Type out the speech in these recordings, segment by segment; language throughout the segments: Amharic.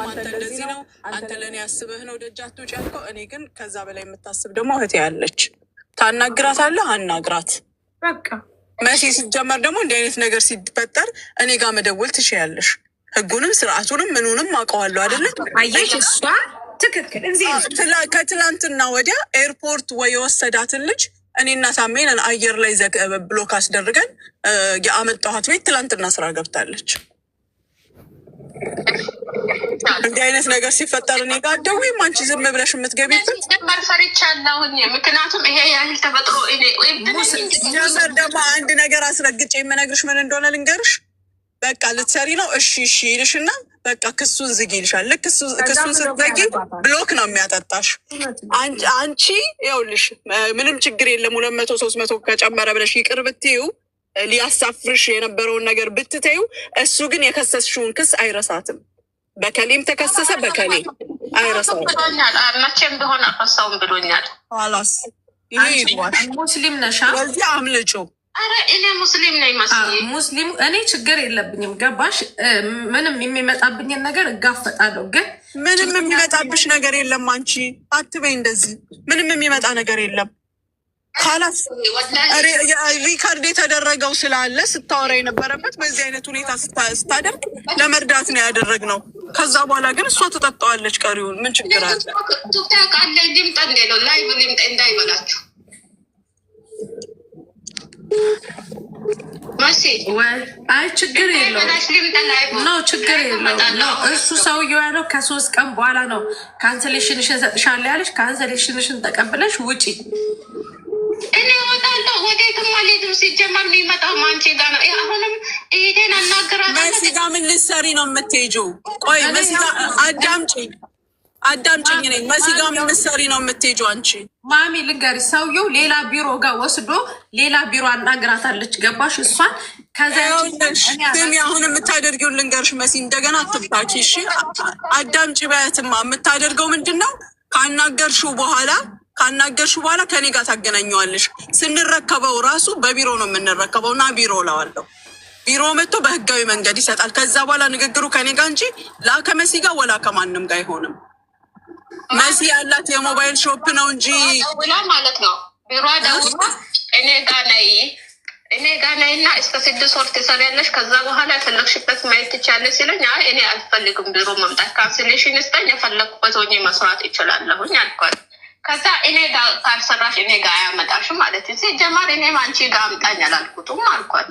አንተ እንደዚህ ነው አንተ ለእኔ ያስበህ ነው ደጃቱ ጫልከ እኔ ግን ከዛ በላይ የምታስብ ደግሞ እህቴ ያለች ታናግራታለህ አናግራት በቃ መሲ ሲጀመር ደግሞ እንዲህ አይነት ነገር ሲፈጠር እኔ ጋር መደወል ትችያለሽ ህጉንም ስርዓቱንም ምኑንም አውቀዋለሁ አይደለ አየሽ እሷ ትክክል ከትላንትና ወዲያ ኤርፖርት ወይ የወሰዳትን ልጅ እኔና ሳሜን አየር ላይ ብሎክ አስደርገን የአመጣኋት ቤት ትላንትና ስራ ገብታለች እንዲህ አይነት ነገር ሲፈጠር እኔ ጋር ደውይም አንቺ ዝም ብለሽ የምትገቢበት ፈርቻለሁኝ ምክንያቱም ይሄ ያህል ተፈጥሮ ጀመር ደግሞ አንድ ነገር አስረግጬ የምነግርሽ ምን እንደሆነ ልንገርሽ በቃ ልትሰሪ ነው እሺ ይልሽና በቃ ክሱን ዝጊ ይልሻል ልክ ክሱን ስትዘጊ ብሎክ ነው የሚያጠጣሽ አንቺ ይኸውልሽ ምንም ችግር የለም 200-300 ከጨመረ ብለሽ ይቅር ብትይው ሊያሳፍርሽ የነበረውን ነገር ብትተይው እሱ ግን የከሰስሽውን ክስ አይረሳትም በከሌም ተከሰሰ በከሌ አይረሳትም መቼም ቢሆን አፈሳውም ብሎኛል ኋላስ ይሄ ይዋል ሙስሊም ነሻ ስለዚህ አምልጮ አረ እኔ ሙስሊም ነኝ ሙስሊም እኔ ችግር የለብኝም ገባሽ ምንም የሚመጣብኝን ነገር እጋፈጣለሁ ግን ምንም የሚመጣብሽ ነገር የለም አንቺ አትበይ እንደዚህ ምንም የሚመጣ ነገር የለም ካላስ ሪካርድ የተደረገው ስላለ ስታወራ የነበረበት በዚህ አይነት ሁኔታ ስታደርግ ለመርዳት ነው ያደረግነው ከዛ በኋላ ግን እሷ ትጠጣዋለች ቀሪውን ምን ችግር አለ ቱክታክ አለ ሊምጣ እንደለው ላይ ሊምጣ እንዳይበላችሁ አይ ችግር የለውም ነው ችግር የለውም ነው እሱ ሰውዬው ያለው ከ3 ቀን በኋላ ነው ካንሰሌሽንሽን እሰጥሻለሁ ያለሽ ካንሰሌሽንሽን ተቀብለሽ ውጪ እኔ እወጣለሁ ወዴትም አልሄድም ሲጀመር የሚመጣው አንቺ ጋር ነው አሁንም ይሄን አናግራለሁ መሲ ጋር ምን ልትሰሪ ነው የምትሄጂው ቆይ መሲ ጋር አዳምጪኝ ነኝ መሲ ጋር ምን ልትሰሪ ነው የምትሄጂው አንቺ ማሚ ልንገርሽ ሰውዬው ሌላ ቢሮ ጋር ወስዶ ሌላ ቢሮ አናግራታለች ገባሽ እሷን ከዚያም አሁን የምታደርጊውን ልንገርሽ መሲ እንደገና አትብታኪ እሺ አዳምጪ በያትማ የምታደርገው ምንድን ነው ካናገርሽው በኋላ ከኔ ጋር ታገናኘዋለሽ ስንረከበው ራሱ በቢሮ ነው የምንረከበው እና ቢሮ ለዋለው ቢሮ መጥቶ በህጋዊ መንገድ ይሰጣል ከዛ በኋላ ንግግሩ ከኔ ጋር እንጂ ከመሲ ጋር ወላ ከማንም ጋር አይሆንም መሲ ያላት የሞባይል ሾፕ ነው እንጂ ደውላ ማለት ነው ቢሮ ደውላ እኔ ጋር ነይና እስከ 6 ወር ትሰሪያለሽ ከዛ በኋላ የፈለግሽበት ማየት ትችያለሽ ሲለኝ እኔ አልፈልግም ቢሮ መምጣት ካንስሌሽን ስጠኝ የፈለግኩበት ሆኜ መስራት ይችላለሁኝ አልኳት ከዛ እኔ ጋር ካልሰራሽ እኔ ጋር አያመጣሽም ማለት ሲጀመር እኔም አንቺ ጋር አምጣኝ አላልኩትም አልኳት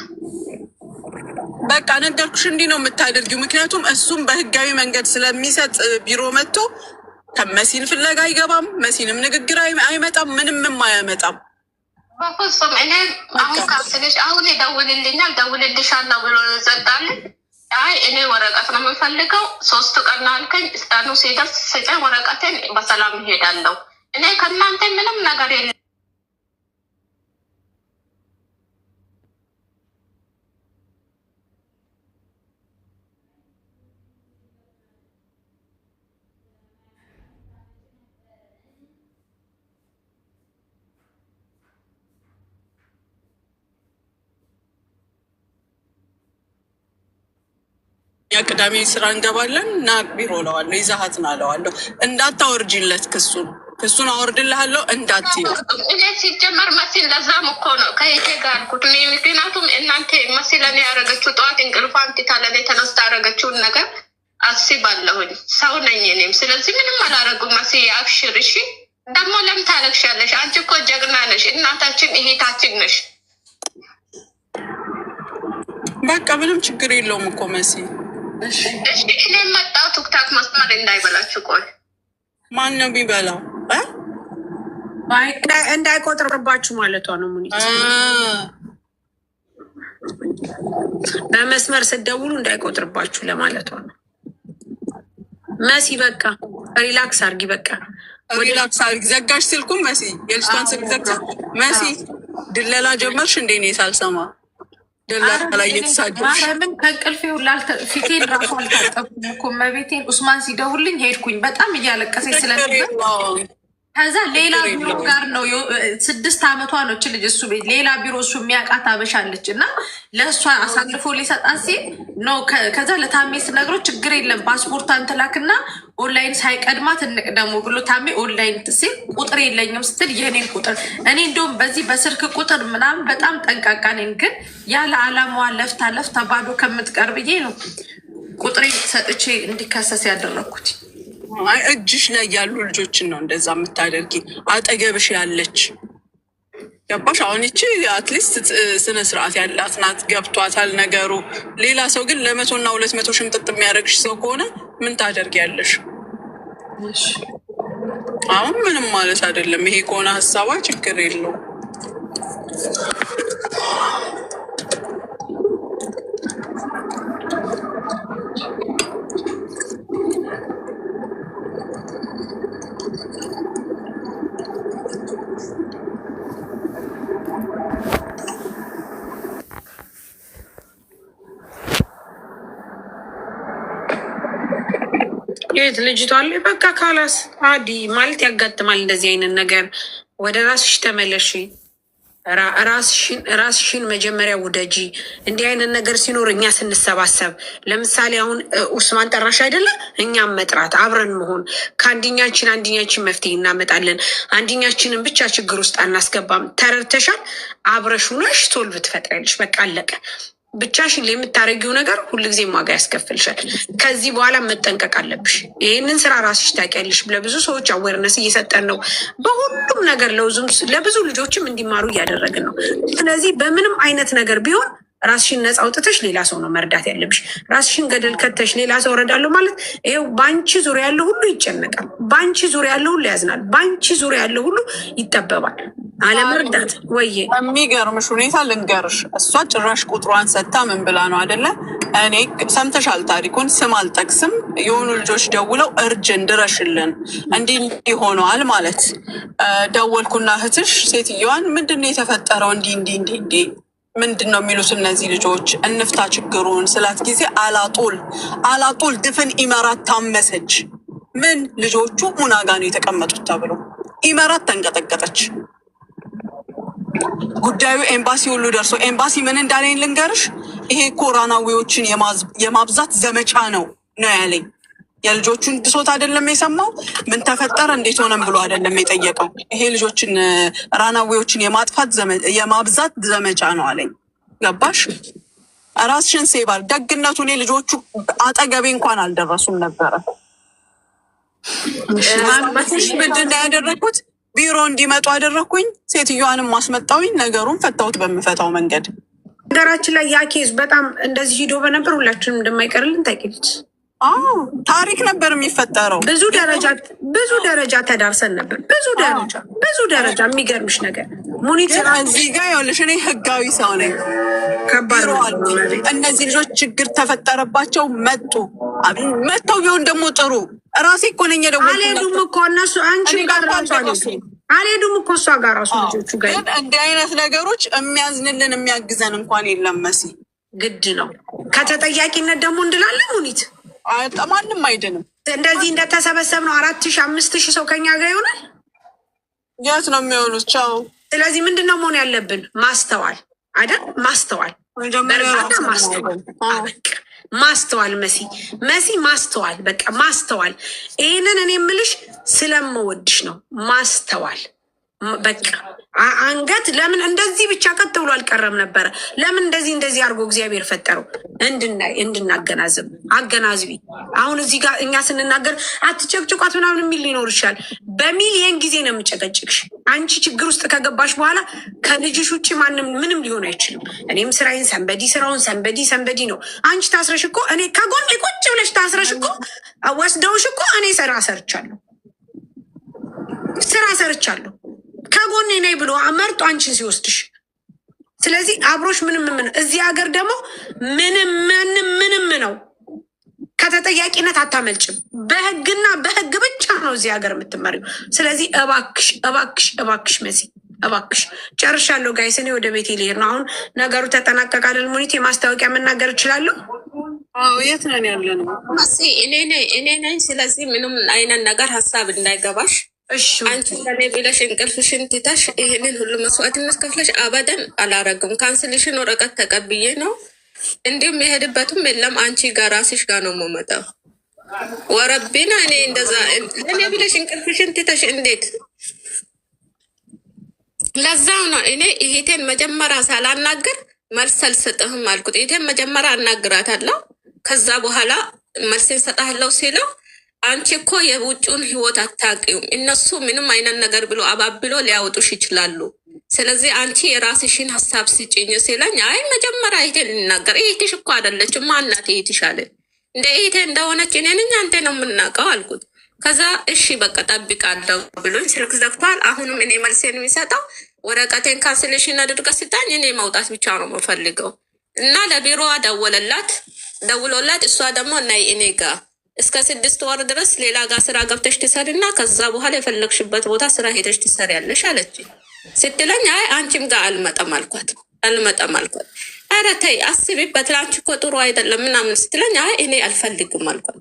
በቃ ነገርኩሽ እንዲህ ነው የምታደርጊው ምክንያቱም እሱም በህጋዊ መንገድ ስለሚሰጥ ቢሮ መጥቶ ከመሲን ፍለጋ አይገባም መሲንም ንግግር አይመጣም ምንም አያመጣም በፍጹም እኔ አሁን ካንስሌሽ አሁን ይደውልልኛል ደውልልሻለሁ ብሎ ዘጣል እኔ ወረቀት ነው የምፈልገው 3 ቀን አልከኝ እስካኑ ሲደርስ ስጠኝ ወረቀቴን በሰላም እሄዳለሁ እኔ ከእናንተ ምንም ነገር የለም ቅዳሜ ስራ እንገባለን እና ቢሮ ለዋለሁ ይዛሃት ናለዋለሁ እንዳታወርጅለት ክሱን አወርድልሃለሁ እንዳትዪ እኔ ሲጀመር መሲል ለዛም እኮ ነው ከሄቴ ጋር አልኩት ምክንያቱም እናንተ መሲለን ያደረገችው ጠዋት እንቅልፏን ትታ ለኔ ተነስታ ያደረገችውን ነገር አስባለሁኝ ሰው ነኝ እኔም ስለዚህ ምንም አላደረጉም መሲ አብሽር እሺ ደግሞ ለምን ታለቅሻለሽ አንቺ እኮ ጀግና ነሽ እናታችን እህታችን ነሽ በቃ ምንም ችግር የለውም እኮ መሲ እሺ እኔ መጣሁ ቱክታክ መስመር እንዳይበላችሁ ቆይ ማን ነው ቢበላው እንዳይቆጥርባችሁ ማለቷ ነው ሙኒት በመስመር ስትደውሉ እንዳይቆጥርባችሁ ለማለቷ ነው መሲ በቃ ሪላክስ አርጊ በቃ ሪላክስ አርጊ ዘጋሽ ስልኩን መሲ የልጅቷን ስልክ ዘጋ መሲ ድለላ ጀመርሽ እንዴ እኔ ሳልሰማ ደላላ እየተሳደብሽ ምን ከእንቅልፌ ሁላ ፊቴን ራሱ አልታጠብኩም እኮ መቤቴን ኡስማን ሲደውልኝ ሄድኩኝ በጣም እያለቀሰኝ ስለነበር ከዛ ሌላ ቢሮ ጋር ነው 6 ዓመቷ ነው እች ልጅ እሱ ቤት ሌላ ቢሮ እሱ የሚያውቃት አበሻለች እና ለእሷ አሳልፎ ሊሰጣት ሲል ነው። ከዛ ለታሜ ስነግረው ችግር የለም ፓስፖርቷን ትላክና ኦንላይን ሳይቀድማት እንቅደሙ ብሎ ታሜ ኦንላይን ሲል ቁጥር የለኝም ስትል የኔን ቁጥር እኔ እንደውም በዚህ በስልክ ቁጥር ምናምን በጣም ጠንቃቃ ነኝ፣ ግን ያለ አላማዋ ለፍታ ባዶ ከምትቀር ብዬ ነው ቁጥሬ ሰጥቼ እንዲከሰስ ያደረግኩት። እጅሽ ላይ ያሉ ልጆችን ነው እንደዛ የምታደርጊ። አጠገብሽ ያለች ገባሽ? አሁን ይቺ አትሊስት ስነ ስርዓት ያላት ናት፣ ገብቷታል ነገሩ። ሌላ ሰው ግን 100 እና 200 ሽምጥጥ የሚያደርግሽ ሰው ከሆነ ምን ታደርጊያለሽ? አሁን ምንም ማለት አይደለም። ይሄ ከሆነ ሀሳቧ ችግር የለው። የት ልጅቷ አለ። በቃ ካላስ አዲ ማለት ያጋጥማል እንደዚህ አይነት ነገር። ወደ ራስሽ ተመለሽ። ራስሽን መጀመሪያ ውደጂ። እንዲህ አይነት ነገር ሲኖር እኛ ስንሰባሰብ፣ ለምሳሌ አሁን ኡስማን ጠራሽ አይደለ? እኛም መጥራት አብረን መሆን አንድኛችን መፍትሄ እናመጣለን። አንድኛችንን ብቻ ችግር ውስጥ አናስገባም። ተረድተሻል? አብረሽ ሆነሽ ሶልቭ ትፈጥሪያለሽ። በቃ አለቀ። ብቻሽን የምታደርጊው ነገር ሁልጊዜም ዋጋ ያስከፍልሻል። ከዚህ በኋላ መጠንቀቅ አለብሽ። ይህንን ስራ ራስሽ ታውቂያለሽ። ለብዙ ሰዎች አዌርነስ እየሰጠን ነው። በሁሉም ነገር ለብዙ ልጆችም እንዲማሩ እያደረግን ነው። ስለዚህ በምንም አይነት ነገር ቢሆን ራስሽን ነፃ አውጥተሽ ሌላ ሰው ነው መርዳት ያለብሽ። ራስሽን ገደል ከተሽ ሌላ ሰው እረዳለሁ ማለት ይኸው በአንቺ ዙሪያ ያለው ሁሉ ይጨነቃል። በአንቺ ዙሪያ ያለው ሁሉ ያዝናል። በአንቺ ዙሪያ ያለው ሁሉ ይጠበባል። አለመርዳት ወይ የሚገርምሽ ሁኔታ ልንገርሽ። እሷ ጭራሽ ቁጥሯን ሰጥታ ምን ብላ ነው አይደለ? እኔ ሰምተሻል ታሪኩን፣ ስም አልጠቅስም። የሆኑ ልጆች ደውለው እርጅን ድረሽልን እንዲህ ሆነዋል ማለት ደወልኩና እህትሽ ሴትዮዋን ምንድን ነው የተፈጠረው? እንዲህ ምንድን ነው የሚሉት እነዚህ ልጆች? እንፍታ ችግሩን ስላት ጊዜ አላጦል ድፍን ኢመራት ታመሰች። ምን ልጆቹ ሙናጋ ነው የተቀመጡት ተብሎ ኢመራት ተንቀጠቀጠች። ጉዳዩ ኤምባሲ ሁሉ ደርሶ ኤምባሲ ምን እንዳለኝ ልንገርሽ። ይሄ ኮሮናዊዎችን የማብዛት ዘመቻ ነው ያለኝ። የልጆቹን ብሶት አይደለም የሰማው። ምን ተፈጠረ እንዴት ሆነም ብሎ አይደለም የጠየቀው። ይሄ ልጆችን ራናዊዎችን የማብዛት ዘመቻ ነው አለኝ። ገባሽ? ራስሽን ሴባል። ደግነቱ እኔ ልጆቹ አጠገቤ እንኳን አልደረሱም ነበረ። ምንድን ነው ያደረግኩት? ቢሮ እንዲመጡ አደረግኩኝ። ሴትዮዋንም ማስመጣውኝ። ነገሩን ፈታሁት በምፈታው መንገድ። ሀገራችን ላይ ያ ኬዝ በጣም እንደዚህ ሂዶ በነበር ሁላችንም እንደማይቀርልን ታውቂያለሽ። ታሪክ ነበር የሚፈጠረው። ብዙ ደረጃ ተዳርሰን ነበር። ብዙ ደረጃ የሚገርምሽ ነገር ሙኒት እዚህ ጋር ይኸውልሽ፣ እኔ ህጋዊ ሰው ነኝ። ከባድ እነዚህ ልጆች ችግር ተፈጠረባቸው መጥተው ቢሆን ደግሞ ጥሩ ራሴ እኮ ነኝ የደወልኩት። አልሄዱም እኮ እነሱ አንቺ ጋር ራሱ አልሄዱም እኮ እሷ ጋር ራሱ ልጆቹ ጋር። እንዲህ አይነት ነገሮች የሚያዝንልን የሚያግዘን እንኳን የለም። መሲ ግድ ነው። ከተጠያቂነት ደግሞ እንድላለን ሙኒት ማንም አይድንም። እንደዚህ እንደተሰበሰብ ነው 4000 5000 ሰው ከኛ ጋር ይሆናል። የት ነው የሚሆኑት? ቻው። ስለዚህ ምንድነው መሆን ያለብን? ማስተዋል አይደል? ማስተዋል መሲ ማስተዋል፣ በቃ ማስተዋል። ይህንን እኔ የምልሽ ስለምወድሽ ነው። ማስተዋል በቃ አንገት ለምን እንደዚህ ብቻ ቀጥ ብሎ አልቀረም ነበረ? ለምን እንደዚህ አድርጎ እግዚአብሔር ፈጠረው? እንድናገናዝብ አገናዝቢ። አሁን እዚህ ጋር እኛ ስንናገር አትጨቅጭቋት ምናምን የሚል ሊኖር ይችላል። በሚሊየን ጊዜ ነው የምጨቀጭቅሽ። አንቺ ችግር ውስጥ ከገባሽ በኋላ ከልጅሽ ውጭ ማንም ምንም ሊሆን አይችልም። እኔም ስራዬን ስራውን ሰንበዲ ነው። አንቺ ታስረሽ እኮ እኔ ከጎን ቁጭ ብለሽ ታስረሽ እኮ ወስደውሽ እኮ እኔ ስራ ሰርቻለሁ ከጎኔ ነይ ብሎ መርጦ አንቺን ሲወስድሽ። ስለዚህ አብሮሽ ምንም እዚህ ሀገር ደግሞ ምንም ነው። ከተጠያቂነት አታመልጭም። በህግና በህግ ብቻ ነው እዚህ ሀገር የምትመሪው። ስለዚህ እባክሽ መሲ እባክሽ። ጨርሻለሁ ጋይስ፣ እኔ ወደ ቤቴ ልሄድ ነው። አሁን ነገሩ ተጠናቀቃል። ሙኒት የማስታወቂያ መናገር እችላለሁ? የት ነን ያለ ነው? እኔ ነኝ። ስለዚህ ምንም አይነት ነገር ሀሳብ እንዳይገባሽ አንቺ ለኔ ብለሽ እንቅልፍሽን ትተሽ ይህንን ሁሉ መስዋዕትነት ከፍለሽ አበደን አላረግም። ካንስልሽን ወረቀት ተቀብዬ ነው እንዲሁም የሄድበትም የለም። አንቺ ጋር ራስሽ ጋር ነው የምመጣው። ወረቢና እኔ እንደዛ ለኔ ብለሽ እንቅልፍሽን ትተሽ እንዴት? ለዛው ነው እኔ ይሄቴን መጀመሪያ ሳላናግር መልስ አልሰጥህም አልኩት። ይሄቴን መጀመሪያ አናግራታለሁ፣ ከዛ በኋላ መልስን ሰጣለሁ ሲለው አንቺ እኮ የውጭውን ህይወት አታውቂውም። እነሱ ምንም አይነት ነገር ብሎ አባብሎ ሊያወጡሽ ይችላሉ። ስለዚህ አንቺ የራስሽን ሀሳብ ስጭኝ ሲለኝ አይ መጀመሪያ ይሄ ልናገር። ይሄትሽ እኮ አይደለችም ማናት ይሄትሽ አለ። እንደ ይሄ እንደሆነች እኔ ነኝ አንተ ነው የምናውቀው አልኩት። ከዛ እሺ በቃ ጠብቃለሁ ብሎኝ ስልክ ዘግቷል። አሁንም እኔ መልሴን የሚሰጠው ወረቀቴን ካንስሌሽን አድርገህ ስጣኝ፣ እኔ መውጣት ብቻ ነው የምፈልገው እና ለቢሮዋ ደውሎላት እሷ ደግሞ ናይ እኔ ጋር እስከ 6 ወር ድረስ ሌላ ጋር ስራ ገብተሽ ትሰሪና ከዛ በኋላ የፈለግሽበት ቦታ ስራ ሄደሽ ትሰሪያለሽ አለች ስትለኝ አይ አንቺም ጋር አልመጣም አልኳት። ኧረ ተይ አስቢበት፣ ለአንቺ እኮ ጥሩ አይደለም ምናምን ስትለኝ አይ እኔ አልፈልግም አልኳት።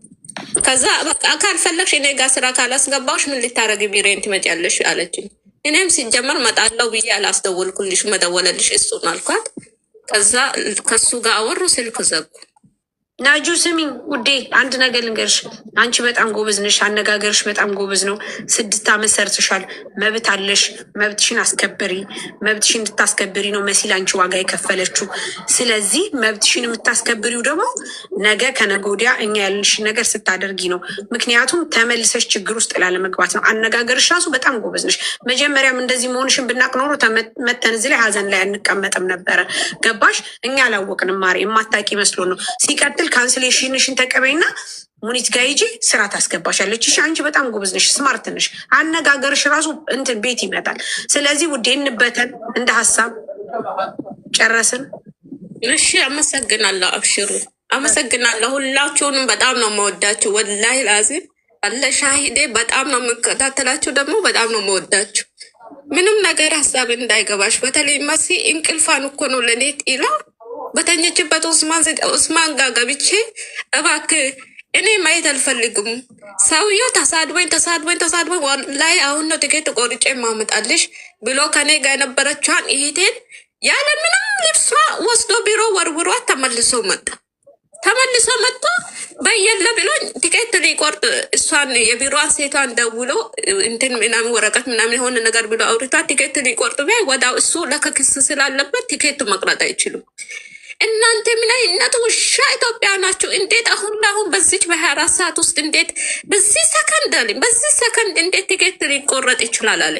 ከዛ በቃ ካልፈለግሽ እኔ ጋር ስራ ካላስገባሽ ምን ልታረጊ ቢሬን ትመጪያለሽ አለችኝ። እኔም ሲጀመር መጣለው ብዬ አላስደወልኩልሽ፣ መደወለልሽ እሱን አልኳት። ከዛ ከሱ ጋር አወሩ፣ ስልክ ዘጉ። ናጁ ስሚኝ ውዴ፣ አንድ ነገር ልንገርሽ። አንቺ በጣም ጎበዝ ነሽ፣ አነጋገርሽ በጣም ጎበዝ ነው። 6 ዓመት ሰርተሻል፣ መብት አለሽ። መብትሽን አስከብሪ። መብትሽን እንድታስከብሪ ነው መሲል አንቺ ዋጋ የከፈለችው። ስለዚህ መብትሽን የምታስከብሪው ደግሞ ነገ ከነገ ወዲያ እኛ ያልንሽን ነገር ስታደርጊ ነው። ምክንያቱም ተመልሰሽ ችግር ውስጥ ላለመግባት ነው። አነጋገርሽ ራሱ በጣም ጎበዝ ነሽ። መጀመሪያም እንደዚህ መሆንሽን ብናቅ ኖሮ መተን እዚህ ላይ ሀዘን ላይ አንቀመጥም ነበረ። ገባሽ? እኛ አላወቅንም ማሪ፣ የማታውቂ መስሎ ነው። ሲቀጥል ካንስሌሽንሽን ተቀበይና ሙኒት ጋር ሂጂ፣ ስራ ታስገባሻለች። እሺ አንቺ በጣም ጎበዝ ነሽ፣ ስማርት ነሽ። አነጋገርሽ ራሱ እንትን ቤት ይመጣል። ስለዚህ ውዴ እንበተን። እንደ ሀሳብ ጨረስን። እሺ አመሰግናለሁ። አብሽሩ፣ አመሰግናለሁ። ሁላችሁንም በጣም ነው መወዳችሁ። ወላሂ ላዚም አለ ሻሂዴ በጣም ነው የምከታተላችሁ፣ ደግሞ በጣም ነው መወዳችሁ። ምንም ነገር ሀሳብ እንዳይገባሽ። በተለይ መሲ እንቅልፋን እኮ ነው ለኔት ኢላ በተኘችበት ኡስማን ጋር ገብቼ እባክህ እኔ ማየት አልፈልግም። ሰውየው ተሳድበኝ ላይ አሁን ነው ትኬት ቆርጬ ማመጣልሽ ብሎ ከኔ ጋር የነበረችዋን ይሄቴን ያለ ምንም ልብሷ ወስዶ ቢሮ ወርውሯት ተመልሶ መጥቶ በየለ ብሎኝ ትኬት ሊቆርጥ እሷን የቢሮዋን ሴቷን ደውሎ እንትን ምናምን ወረቀት ምናምን የሆነ ነገር ብሎ አውሪቷት ትኬት ሊቆርጥ ቢያይ ወዳው እሱ ለክስ ስላለበት ትኬቱ መቅረጥ አይችሉም። እናንተ ምን አይነት ውሻ ኢትዮጵያ ናችሁ? እንዴት አሁን በዚች በ24 ሰዓት ውስጥ እንዴት በዚህ ሰከንድ እንዴት ትኬት ሊቆረጥ ይችላል አለ።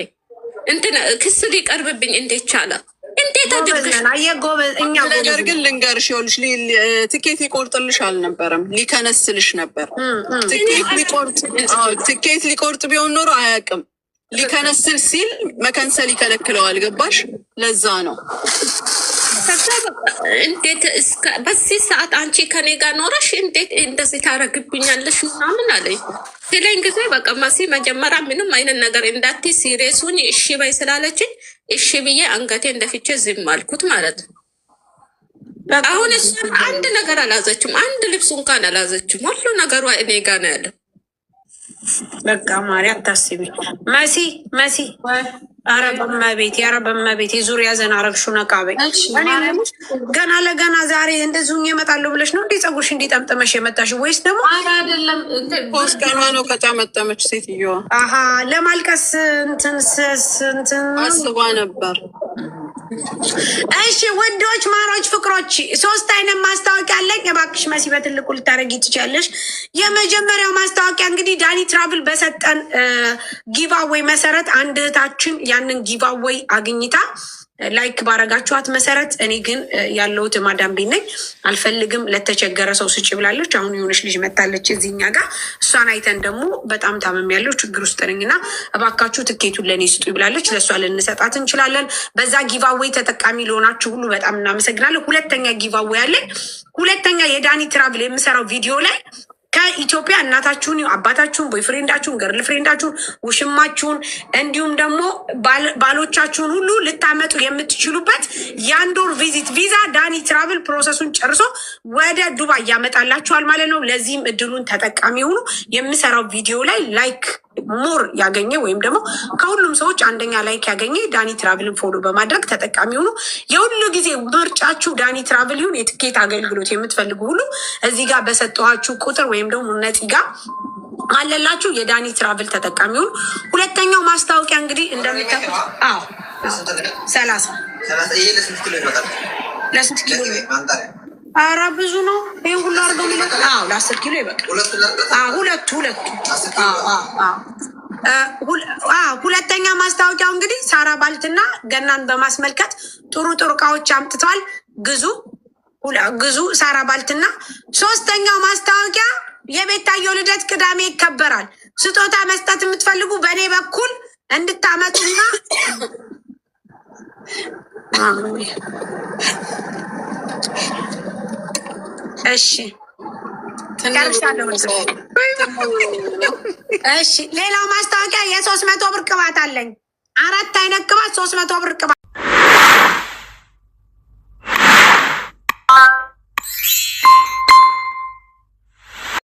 እንትን ክስ ሊቀርብብኝ እንዴት ቻለ? እንዴት አድርገሽ? ነገር ግን ልንገርሽ፣ ይኸውልሽ ትኬት ሊቆርጥልሽ አልነበረም፣ ሊከነስልሽ ነበር። ትኬት ሊቆርጥ ቢሆን ኖሮ አያውቅም። ሊከነስል ሲል መከንሰል ይከለክለዋል። ገባሽ? ለዛ ነው። እንዴት በዚህ ሰዓት አንቺ ከኔ ጋር ኖረሽ እንዴት እንደዚህ ታረግብኛለሽ ምናምን አለኝ ሲለኝ ጊዜ በቃ መሲ መጀመሪያ ምንም አይነት ነገር እንዳትይ ሲሪየሱን እሺ በይ ስላለችኝ እሺ ብዬ አንገቴ እንደፍቼ ዝም አልኩት ማለት ነው። አሁን እሷን አንድ ነገር አላዘችም፣ አንድ ልብሱ እንኳን አላዘችም። ሁሉ ነገሯ እኔ ጋር ነው ያለው። በቃ ማርያ አታስቢ መሲ ኧረ በመቤቴ ዙሪያ ዘና አረግሹ ነቃበኝ። ገና ለገና ዛሬ እንደዚሁ እመጣለሁ ብለሽ ነው እንዴ ፀጉርሽ እንዲጠምጥመሽ የመጣሽው? ወይስ ደግሞ አይደለም ፖስት ቀኗ ነው ከጠመጠመች ሴትዮዋ? አሀ ለማልቀስ እንትን አስባ ነበር። እሺ ውዶች፣ ማሮች፣ ፍቅሮች 3 አይነት ማስታወቂያ አለኝ። እባክሽ መሲ በትልቁ ልታረጊ ትችያለሽ። የመጀመሪያው ማስታወቂያ እንግዲህ ዳኒ ትራቭል በሰጠን ጊቫዌይ መሰረት አንድ እህታችን ያንን ጊቫዌይ አግኝታ ላይክ ባረጋችኋት መሰረት እኔ ግን ያለሁት ማዳም ቤት ነኝ፣ አልፈልግም ለተቸገረ ሰው ስጭ ብላለች። አሁን የሆነች ልጅ መታለች እዚህኛ ጋር። እሷን አይተን ደግሞ በጣም ታመም ያለው ችግር ውስጥ ነኝና እባካችሁ ትኬቱን ለእኔ ስጡ ብላለች። ለእሷ ልንሰጣት እንችላለን። በዛ ጊቫዌይ ተጠቃሚ ለሆናችሁ ሁሉ በጣም እናመሰግናለን። ሁለተኛ ጊቫዌይ አለኝ። ሁለተኛ የዳኒ ትራቭል የምሰራው ቪዲዮ ላይ ከኢትዮጵያ እናታችሁን፣ አባታችሁን፣ ቦይፍሬንዳችሁን፣ ገርል ፍሬንዳችሁን፣ ውሽማችሁን እንዲሁም ደግሞ ባሎቻችሁን ሁሉ ልታመጡ የምትችሉበት የ1 ወር ቪዚት ቪዛ ዳኒ ትራቭል ፕሮሰሱን ጨርሶ ወደ ዱባይ ያመጣላችኋል ማለት ነው። ለዚህም እድሉን ተጠቃሚ ሆኑ። የምሰራው ቪዲዮ ላይ ላይክ ሞር ያገኘ ወይም ደግሞ ከሁሉም ሰዎች አንደኛ ላይክ ያገኘ ዳኒ ትራቭልን ፎሎ በማድረግ ተጠቃሚ ሆኑ። የሁሉ ጊዜ ምርጫችሁ ዳኒ ትራቭል ይሁን የትኬት አገልግሎት የምትፈልጉ ሁሉ እዚህ ጋር በሰጠኋችሁ ቁጥር ወይም ደግሞ ነፂ ጋር አለላችሁ የዳኒ ትራቭል ተጠቃሚ ሁኑ። ሁለተኛው ማስታወቂያ እንግዲህ እንደምታውቁት 30 ለስንት ኪሎ? ኧረ ብዙ ነው። ይህን ሁሉ አድርገው ለ10 ኪሎ ይበቃል። ሁለተኛ ማስታወቂያው እንግዲህ ሳራ ባልትና ገናን በማስመልከት ጥሩ እቃዎች አምጥተዋል። ግዙ ሳራ ባልትና። ሶስተኛው ማስታወቂያ የቤታየው ልደት ቅዳሜ ይከበራል። ስጦታ መስጠት የምትፈልጉ በእኔ በኩል እንድታመጡና እሺ ሌላው ማስታወቂያ የ300 ብር ቅባት አለኝ። 4 አይነት ቅባት 300 ብር ቅባት